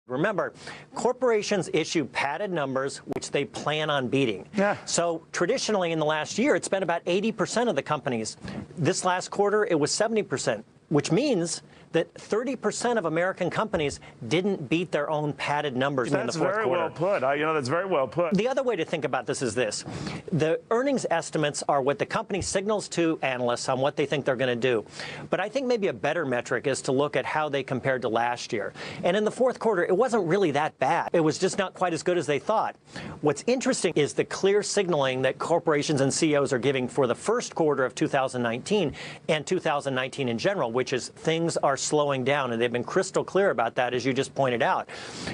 Remember, corporations issue padded numbers which they plan on beating. Yeah. So traditionally in the last year, it's been about 80% of the companies. This last quarter, it was 70%, which means that 30% of American companies didn't beat their own padded numbers in the fourth quarter. That's very well put. That's very well put. The other way to think about this is this. The earnings estimates are what the company signals to analysts on what they think they're going to do. But I think maybe a better metric is to look at how they compared to last year. And in the fourth quarter, it wasn't really that bad. It was just not quite as good as they thought. What's interesting is the clear signaling that corporations and CEOs are giving for the first quarter of 2019 and 2019 in general, which is things are slowing down, and they've been crystal clear about that, as you just pointed out.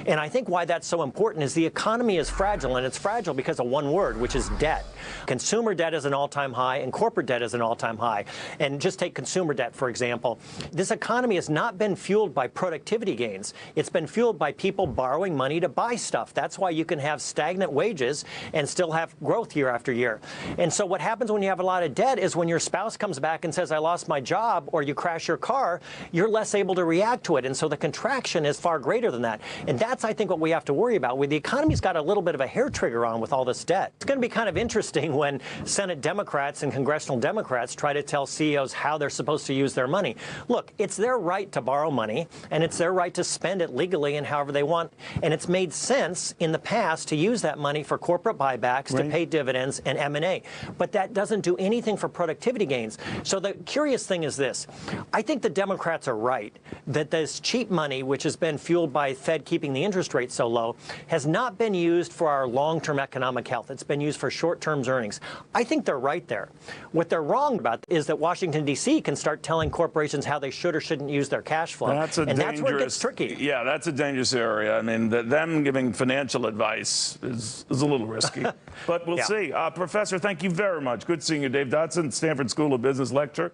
And I think why that's so important is the economy is fragile, and it's fragile because of one word, which is debt. Consumer debt is an all-time high, and corporate debt is an all-time high. And just take consumer debt, for example. This economy has not been fueled by productivity gains. It's been fueled by people borrowing money to buy stuff. That's why you can have stagnant wages and still have growth year after year. And so what happens when you have a lot of debt is when your spouse comes back and says, I lost my job, or you crash your car, you're less able to react to it. And so the contraction is far greater than that. And that's, I think, what we have to worry about. Where the economy's got a little bit of a hair trigger on with all this debt. It's going to be kind of interesting when Senate Democrats and congressional Democrats try to tell CEOs how they're supposed to use their money. Look, it's their right to borrow money, and it's their right to spend it legally and however they want. And it's made sense in the past to use that money for corporate buybacks, to pay dividends and M&A. But that doesn't do anything for productivity gains. So the curious thing is this. I think the Democrats are right that this cheap money, which has been fueled by Fed keeping the interest rate so low, has not been used for our long-term economic health. It's been used for short-term earnings. I think they're right there. What they're wrong about is that Washington, D.C. can start telling corporations how they should or shouldn't use their cash flow. That's where it gets tricky. Yeah, that's a dangerous area. I mean, them giving financial advice is a little risky. But we'll see. Professor, thank you very much. Good seeing you. Dave Dodson, Stanford School of Business lecturer.